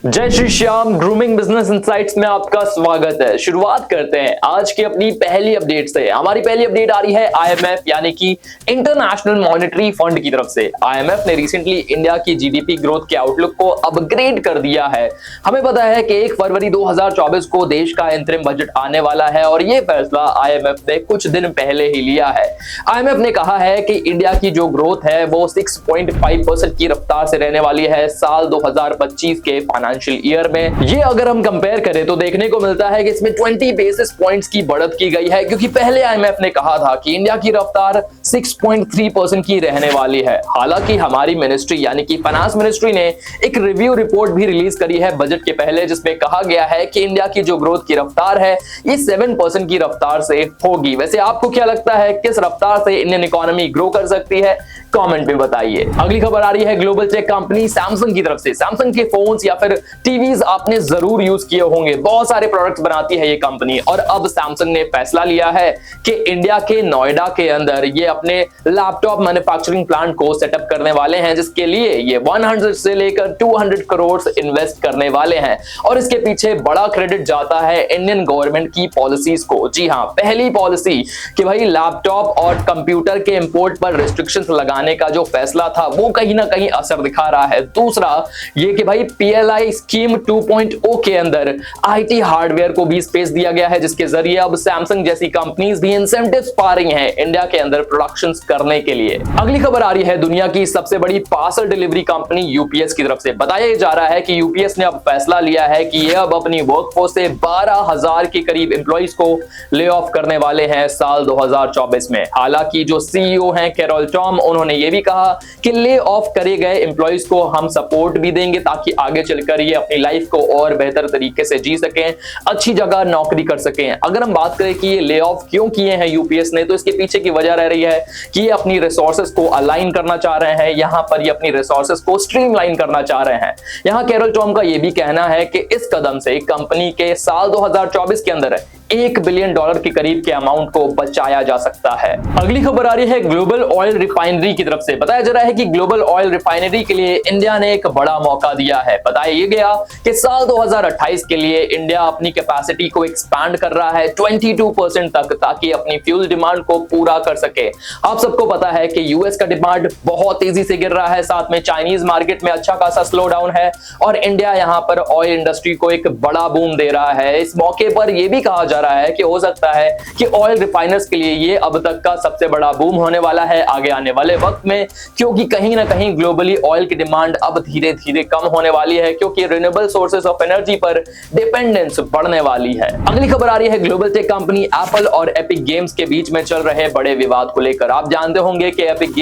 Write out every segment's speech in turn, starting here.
जय Shri Shyam, grooming business insights में आपका स्वागत है। शुरुआत करते हैं आज की अपनी पहली अपडेट से। हमारी पहली अपडेट आ रही है आईएमएफ यानी कि इंटरनेशनल मॉनेटरी फंड की तरफ से। आईएमएफ ने रिसेंटली इंडिया की जीडीपी ग्रोथ के आउटलुक को अपग्रेड कर दिया है। हमें पता है कि 1 फरवरी 2024 को देश का इंतरिम बजट आने वाला है और यह फैसला आईएमएफ ने कुछ दिन पहले ही लिया है। आईएमएफ ने कहा है कि इंडिया की जो ग्रोथ है वो 6.5% की रफ्तार से रहने वाली है साल 2025 के फाइनेंशियल ईयर में। ये अगर हम कंपेयर करें तो देखने को मिलता है कि इसमें 20 बेसिस पॉइंट्स की बढ़त की गई है, क्योंकि पहले आईएमएफ ने कहा था कि इंडिया की रफ्तार 6.3% की रहने वाली है। हालांकि हमारी मिनिस्ट्री यानी कि फाइनेंस मिनिस्ट्री ने एक रिव्यू रिपोर्ट भी रिलीज करी है बजट के पहले, जिसमें कहा गया है कि इंडिया की जो ग्रोथ की रफ्तार है ये 7% की रफ्तार से होगी। वैसे आपको क्या लगता है किस रफ्तार से इंडियन इकोनॉमी ग्रो कर सकती है? कमेंट में बताइए। अगली खबर आ रही है ग्लोबल टेक कंपनी सैमसंग की तरफ से। सैमसंग के फोन्स या फिर टीवीज आपने जरूर यूज किए होंगे। बहुत सारे प्रोडक्ट्स बनाती है ये कंपनी और अब सैमसंग ने फैसला लिया है कि इंडिया के नोएडा के अंदर ये अपने लैपटॉप मैन्युफैक्चरिंग प्लांट को सेटअप करने वाले हैं, जिसके लिए ये 100 से लेकर 200 करोड़ इन्वेस्ट करने वाले हैं। और इसके पीछे बड़ा क्रेडिट जाता है इंडियन गवर्नमेंट की पॉलिसीज को। जी हाँ, पहली पॉलिसी कि भाई लैपटॉप और कंप्यूटर के इंपोर्ट पर रिस्ट्रिक्शंस लगाने का जो फैसला था वो कहीं ना कहीं असर दिखा रहा है। दूसरा ये कि भाई पीएलआई स्कीम 2.0 के अंदर आईटी हार्डवेयर को भी स्पेस दिया गया है, जिसके जरिए अब सैमसंग जैसी कंपनीज भी इंसेंटिव्स पा रही हैं इंडिया के अंदर प्रोडक्शन करने के लिए। अगली खबर आ रही है दुनिया की सबसे बड़ी पार्सल डिलीवरी कंपनी यूपीएस की तरफ से। बताया जा रहा है कि यूपीएस ने अब फैसला लिया है कि ये अब अपनी वर्कफोर्स से 12,000 के करीब एम्प्लॉइज को ले ऑफ करने वाले हैं साल 2024 में। हालांकि जो सीईओ हैं कैरोल टॉम, उन्होंने ये भी कहा कि ले ऑफ करे गए एम्प्लॉइज को हम सपोर्ट भी देंगे ताकि आगे चलकर ये अपनी लाइफ को और बेहतर तरीके से जी सकें, अच्छी जगह नौकरी कर सकें। अगर हम बात करें कि ये ले ऑफ क्यों किए हैं यूपीएस ने, तो इसके पीछे की वजह रह रही है कि ये अपनी रिसोर्सेज को अलाइन करना चाह रहे हैं। यहां पर ये अपनी रिसोर्सेज को स्ट्रीमलाइन करना चाह रहे हैं। यहां कैरोल टॉम का ये भी कहना है कि इस कदम से कंपनी के साल 2024 के अंदर $1 बिलियन के करीब के अमाउंट को बचाया जा सकता है। अगली खबर आ रही है ग्लोबल ऑयल रिफाइनरी की तरफ से। बताया जा रहा है कि ग्लोबल ऑयल रिफाइनरी के लिए इंडिया ने एक बड़ा मौका दिया है। बताया गया कि साल 2028 के लिए इंडिया अपनी कैपेसिटी को एक्सपैंड कर रहा है 22% तक, ताकि अपनी फ्यूल डिमांड को पूरा कर सके। आप सबको पता है कि यूएस का डिमांड बहुत तेजी से गिर रहा है, साथ में चाइनीज मार्केट में अच्छा खासा स्लो डाउन है और इंडिया यहां पर ऑयल इंडस्ट्री को एक बड़ा बूम दे रहा है। इस मौके पर यह भी कहा जा रहा है कि हो सकता है कि ऑयल रिफाइनर्स के लिए ये अब तक का सबसे बड़ा बूम होने वाला है आगे आने वाले वक्त में, क्योंकि कहीं ना कहीं ग्लोबली ऑयल की डिमांड अब धीरे धीरे कम होने वाली है, क्योंकि रिन्यूएबल सोर्सेज ऑफ एनर्जी पर डिपेंडेंस बढ़ने वाली है। अगली खबर आ रही है ग्लोबल टेक कंपनी एप्पल और एपिक गेम्स के बीच में चल रहे बड़े विवाद को लेकर। आप जानते होंगे कि एपिक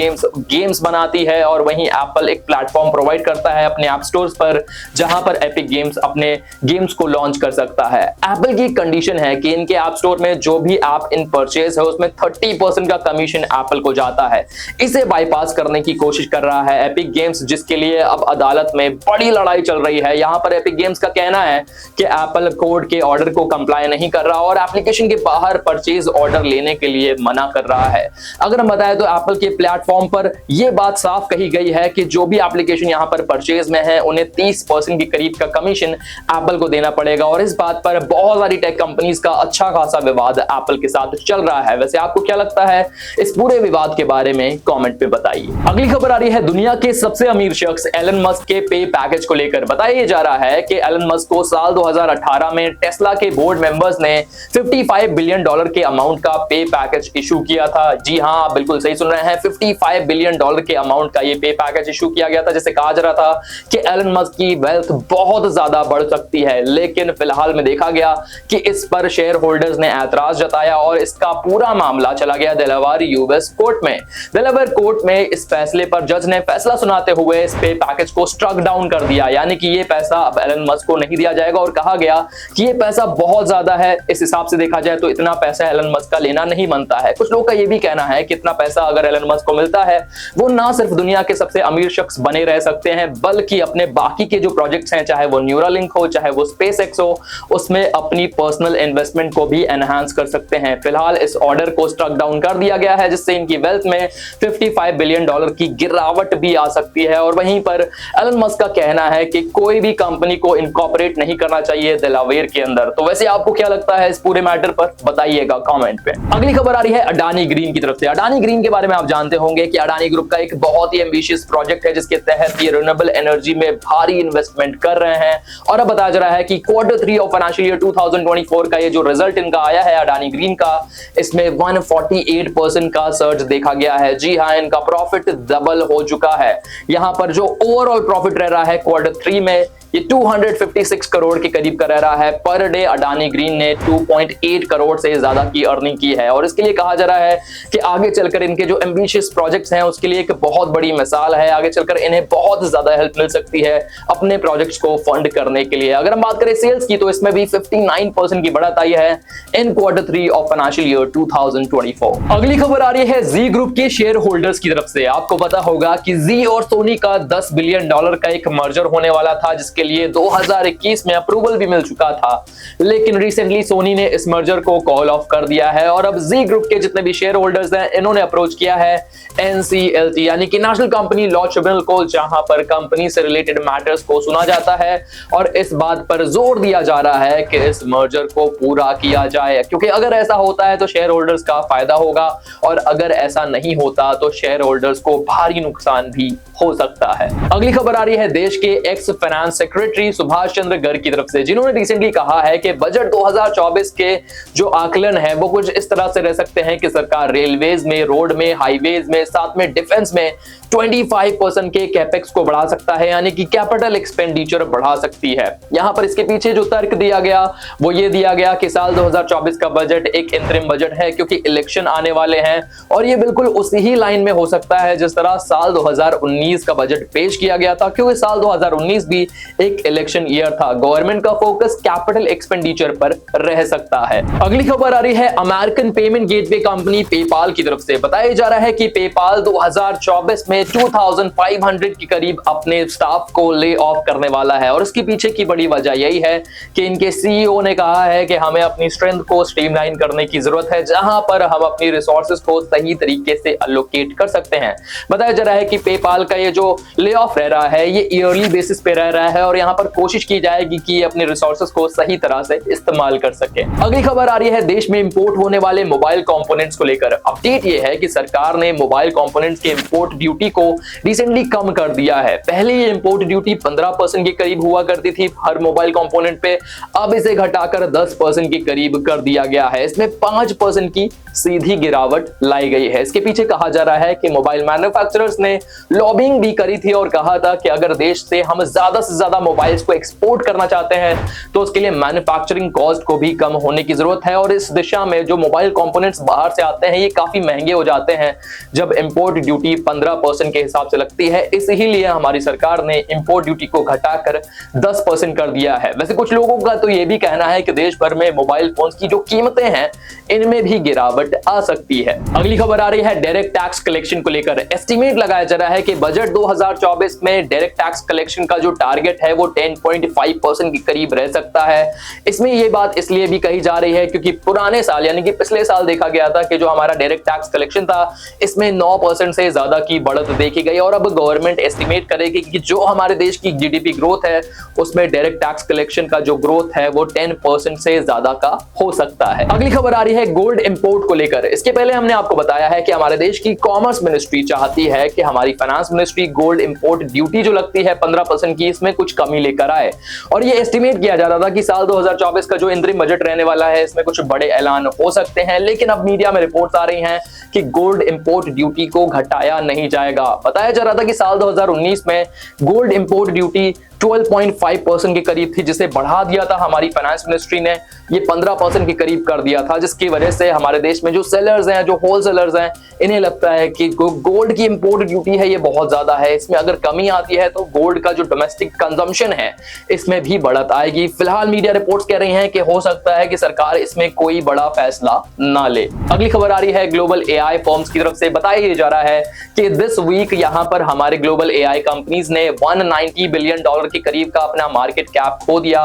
गेम्स बनाती है और वहीं एप्पल एक प्लेटफॉर्म प्रोवाइड करता है अपने ऐप स्टोर्स पर, जहां पर एपिक गेम्स अपने गेम्स को लॉन्च कर सकता है। एप्पल की कंडीशन है कि इनके ऐप स्टोर में जो भी ऐप इन परचेज है उसमें 30% का कमीशन एप्पल को जाता है। इसे बाईपास करने की कोशिश कर रहा है एपिक गेम्स, जिसके लिए अब अदालत में बड़ी लड़ाई चल रही है। यहां पर एपिक गेम्स का कहना है कि एप्पल कोड के ऑर्डर को कंप्लाई नहीं कर रहा और एप्लीकेशन के बाहर परचेज ऑर्डर लेने के लिए मना कर रहा है। अगर हम बताएं तो एप्पल के प्लेटफॉर्म पर यह बात साफ कही गई है कि जो भी एप्लीकेशन यहां पर परचेज में है उन्हें 30% के करीब का कमीशन एप्पल को देना पड़ेगा और इस बात पर बहुत सारी टेक कंपनीज का अच्छा खासा विवाद एप्पल के साथ चल रहा है। वैसे आपको क्या लगता है इस पूरे विवाद के बारे में? कमेंट में बताइए। अगली खबर आ रही है दुनिया के सबसे अमीर शख्स एलन मस्क के पे पैकेज को लेकर। बताया जा रहा है कि एलन मस्क को साल 2018 में टेस्ला के बोर्ड मेंबर्स ने $55 बिलियन के अमाउंट का पे पैकेज इशू किया था। जी हां, आप बिल्कुल सही सुन रहे हैं, $55 बिलियन के अमाउंट का ये पे पैकेज इशू किया गया था, जिसे कहा जा रहा था कि एलन मस्क की वेल्थ बहुत ज्यादा बढ़ सकती है। लेकिन फिलहाल में देखा गया कि इस पर शेयर होल्डर्स ने ऐतराज जताया और इसका पूरा मामला चला गया डेलावेयर यूएस कोर्ट में। डेलावेयर कोर्ट में इस फैसले पर जज ने फैसला सुनाते हुए इस पे पैकेज को स्ट्रक डाउन कर दिया, यानी कि ये पैसा अब एलन मस्क को नहीं दिया जाएगा और कहा गया कि ये पैसा बहुत ज्यादा है। इस हिसाब से देखा जाए तो इतना पैसा एलन मस्क का लेना नहीं बनता है। कुछ लोगों का ये भी कहना है कि इतना पैसा अगर एलन मस्क को मिलता है वो ना सिर्फ दुनिया के सबसे अमीर शख्स बने रह सकते हैं, बल्कि अपने बाकी के जो प्रोजेक्ट्स हैं, चाहे वो न्यूरालिंक हो, चाहे वो स्पेस एक्स हो, उसमें अपनी पर्सनल इन्वेस्टमेंट इन्वेस्टमेंट को भी एनहांस कर सकते हैं। फिलहाल इस ऑर्डर को स्ट्रक डाउन कर दिया गया है, जिससे इनकी वेल्थ में $55 बिलियन की गिरावट भी आ सकती है। और वहीं पर एलन मस्क का कहना है कि कोई भी कंपनी को इनकॉर्पोरेट नहीं करना चाहिए डेलावेयर के अंदर। तो वैसे आपको क्या लगता है इस पूरे मैटर पर, बताइएगा कमेंट पे। अगली खबर आ रही है अडानी ग्रीन की तरफ से। अडानी ग्रीन के बारे में आप जानते होंगे कि अडानी ग्रुप का एक बहुत ही एम्बिशियस प्रोजेक्ट है, जिसके तहत ये रिन्यूएबल एनर्जी में भारी इन्वेस्टमेंट कर रहे हैं। और अब बताया जा रहा है कि Q3 ऑफ फाइनेंशियल ईयर 2024 का ये जो रिजल्ट इनका आया है अडानी ग्रीन का, इसमें 148% का सर्ज देखा गया है। जी हाँ, इनका प्रॉफिट डबल हो चुका है। यहां पर जो ओवरऑल प्रॉफिट रह रहा है Q3 में, ये 256 करोड़ के करीब का रह रहा है। पर डे अडानी ग्रीन ने 2.8 करोड़ से ज्यादा की अर्निंग की है। और इसके लिए कहा जा रहा है कि आगे चलकर इनके जो एम्बिशियस प्रोजेक्ट्स हैं उसके लिए एक बहुत बड़ी मिसाल है। आगे चलकर इन्हें बहुत ज्यादा हेल्प मिल सकती है अपने प्रोजेक्ट्स को फंड करने के लिए। अगर हम बात करें सेल्स की, तो इसमें भी 59% की बढ़त आई है इन Q3 ऑफ फाइनेंशियल ईयर 2024। अगली खबर आ रही है जी ग्रुप के शेयर होल्डर्स की तरफ से। आपको पता होगा कि जी और सोनी का $10 बिलियन का एक मर्जर होने वाला था, जिसके लिए 2021 में अप्रूवल भी मिल चुका था। लेकिन रिसेंटली सोनी ने इस मर्जर को कॉल ऑफ कर दिया है। और अब जी ग्रुप के जितने भी शेयर होल्डर्स हैं, इन्होंने अप्रोच किया है NCLT यानी कि नेशनल कंपनी लॉ ट्रिब्यूनल को, जहां पर कंपनी से रिलेटेड मैटर्स को सुना जाता है। और इस बात पर जोर दिया जा रहा है कि इस मर्जर को पूरा किया जाए, क्योंकि अगर ऐसा होता है तो शेयर होल्डर्स का फायदा होगा, और अगर ऐसा नहीं होता तो शेयर होल्डर्स को भारी नुकसान भी हो सकता है। अगली खबर आ रही है देश के ex finance secretary Subhash Chandra Garg की तरफ से, जिन्होंने रिसेंटली कहा है कि बजट 2024 के जो आकलन है वो कुछ इस तरह से रह सकते हैं कि सरकार रेलवेज में, रोड में, हाईवेज में, साथ में डिफेंस में 25% के कैपेक्स को बढ़ा सकता है, यानी कि कैपिटल एक्सपेंडिचर बढ़ा सकती है। यहां पर इसके पीछे जो तर्क दिया गया वो ये दिया गया कि साल 2024 का बजट एक इंतरिम बजट है, क्योंकि इलेक्शन आने वाले हैं। और ये बिल्कुल उसी ही लाइन में हो सकता है जिस तरह साल 2019 का बजट पेश किया गया था, क्योंकि साल 2019 भी एक इलेक्शन ईयर था। गवर्नमेंट का फोकस कैपिटल एक्सपेंडिचर पर रह सकता है। अगली खबर आ रही है American payment gateway company PayPal की तरफ से। बताया जा रहा है कि पेपाल 2024 में 2500 के करीब अपने स्टाफ को ले ऑफ करने वाला है। और इसके पीछे की बड़ी वजह यही है कि इनके सीईओ ने कहा है कि हमें अपनी स्ट्रेंथ को स्ट्रीमलाइन करने की जरूरत है, जहां पर हम अपनी रिसोर्सेज को सही तरीके से अलोकेट कर सकते हैं। बताया जा रहा है कि पेपाल का ये जो ले ऑफ रह रहा है ये ईयरली बेसिस पे रह रहा है, और यहां पर कोशिश की जाएगी कि अपने रिसोर्सेज को सही तरह से इस्तेमाल कर सके। अगली खबर आ रही है देश में इंपोर्ट होने वाले मोबाइल कंपोनेंट्स को लेकर। अपडेट ये है कि सरकार ने मोबाइल कंपोनेंट्स के इंपोर्ट ड्यूटी को रिसेंटली कम कर दिया है। पहले ये इंपोर्ट ड्यूटी 15% के करीब हुआ करती थी हर मोबाइल कंपोनेंट पे, अब इसे घटाकर 10% के करीब कर दिया गया है। इसमें 5% की सीधी गिरावट लाई गई है। इसके पीछे कहा जा रहा है कि मोबाइल मैन्युफैक्चरर्स ने लॉबिंग भी करी थी और कहा था कि अगर देश से हम ज्यादा से ज्यादा मोबाइल्स को एक्सपोर्ट करना चाहते हैं तो उसके लिए मैन्युफैक्चरिंग कॉस्ट को भी कम होने की जरूरत है। और इस दिशा में जो मोबाइल कंपोनेंट्स बाहर से आते हैं ये काफी महंगे हो जाते हैं जब इंपोर्ट ड्यूटी 15% के हिसाब से लगती है। इसीलिए हमारी सरकार ने इंपोर्ट ड्यूटी को घटाकर 10% कर दिया है। वैसे कुछ लोगों का तो ये भी कहना है कि देश भर में मोबाइल फोन्स की जो कीमतें हैं इनमें भी गिरावट आ सकती है। अगली खबर आ रही है डायरेक्ट टैक्स कलेक्शन को लेकर। एस्टीमेट लगाया जा रहा है कि बजट 2024 में डायरेक्ट टैक्स कलेक्शन का जो टारगेट है वो 10.5% के करीब रह सकता है। इसमें ये बात इसलिए भी कही जा रही है क्योंकि पुराने साल यानी कि पिछले साल देखा गया था कि जो हमारा डायरेक्ट टैक्स कलेक्शन था इसमें 9% से ज्यादा की बढ़त देखी गई। और अब गवर्नमेंट एस्टीमेट करेगी कि जो हमारे देश की जीडीपी ग्रोथ है उसमें डायरेक्ट टैक्स कलेक्शन का जो ग्रोथ है वो 10% से ज्यादा का हो सकता है। अगली खबर आ रही है गोल्ड इंपोर्ट को लेकर। इसके पहले हमने आपको बताया है कि हमारे देश की कॉमर्स मिनिस्ट्री चाहती है कि हमारी finance ministry gold import duty जो लगती है 15% की, इसमें कुछ कमी लेकर आए। और ये एस्टीमेट किया जा रहा था कि साल 2024 का जो इंतरिम बजट रहने वाला है इसमें कुछ बड़े ऐलान हो सकते हैं, लेकिन अब मीडिया में रिपोर्ट्स आ रही हैं कि गोल्ड इंपोर्ट ड्यूटी को घटाया नहीं जाएगा। बताया जा रहा था कि साल 2019 में गोल्ड इंपोर्ट ड्यूटी 12.5% के करीब थी, जिसे बढ़ा दिया था हमारी फाइनेंस मिनिस्ट्री ने, ये 15% के करीब कर दिया था, जिसकी वजह से हमारे देश में जो सेलर्स हैं, जो होलसेलर्स हैं, इन्हें लगता है कि गोल्ड की इंपोर्ट ड्यूटी है ये बहुत ज्यादा है, इसमें अगर कमी आती है तो गोल्ड का जो डोमेस्टिक कंजम्पशन है इसमें भी बढ़त आएगी। फिलहाल मीडिया रिपोर्ट्स कह रही हैं कि हो सकता है कि सरकार इसमें कोई बड़ा फैसला ना ले। अगली खबर आ रही है ग्लोबल एआई फर्म्स की तरफ से। बताया जा रहा है कि दिस वीक यहां पर हमारे ग्लोबल एआई कंपनीज ने $190 बिलियन के करीब का अपना मार्केट कैप खो दिया।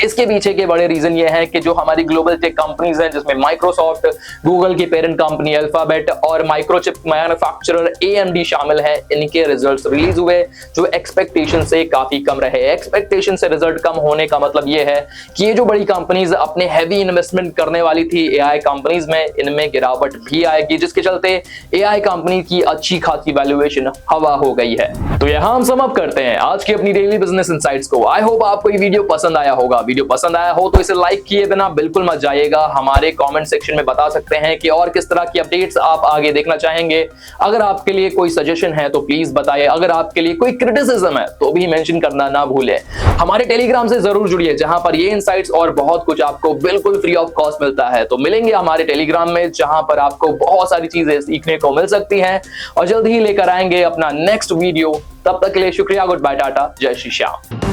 इसके पीछे के बड़े रीजन ये है कि जो हमारी ग्लोबल टेक कंपनीज हैं, जिसमें माइक्रोसॉफ्ट, गूगल की पेरेंट कंपनी अल्फाबेट और माइक्रोचिप मैन्युफैक्चरर AMD शामिल है, इनके रिजल्ट्स रिलीज हुए जो एक्सपेक्टेशन से काफी कम रहे। एक्सपेक्टेशन से रिजल्ट कम होने का मतलब ये है कि ये जो बड़ी कंपनीज अपने हैवी इन्वेस्टमेंट करने वाली थी AI कंपनीज में, इनमें गिरावट भी आएगी, जिसके चलते AI कंपनी की अच्छी खासी वैल्यूएशन हवा हो गई है। तो यहां हम सम अप करते हैं आज की अपनी डेली बिजनेस इनसाइट्स को। आई होप आपको ये वीडियो पसंद आया होगा। वीडियो पसंद आया हो तो इसे लाइक किए बिना बिल्कुल मत जाइएगा। हमारे कमेंट सेक्शन में बता सकते हैं कि और किस तरह की अपडेट्स आप आगे देखना चाहेंगे। अगर आपके लिए कोई सजेशन है तो प्लीज बताइए। अगर आपके लिए कोई क्रिटिसिज्म है तो भी मेंशन करना ना भूलें। हमारे टेलीग्राम से जरूर जुड़िए, जहां पर ये इनसाइट्स और बहुत कुछ आपको बिल्कुल फ्री ऑफ कॉस्ट मिलता है। तो मिलेंगे हमारे टेलीग्राम में, जहां पर आपको बहुत सारी चीजें सीखने को मिल सकती हैं और जल्द ही लेकर आएंगे अपना नेक्स्ट वीडियो। तब तक के लिए शुक्रिया, गुड बाय, टाटा, जय श्री श्याम।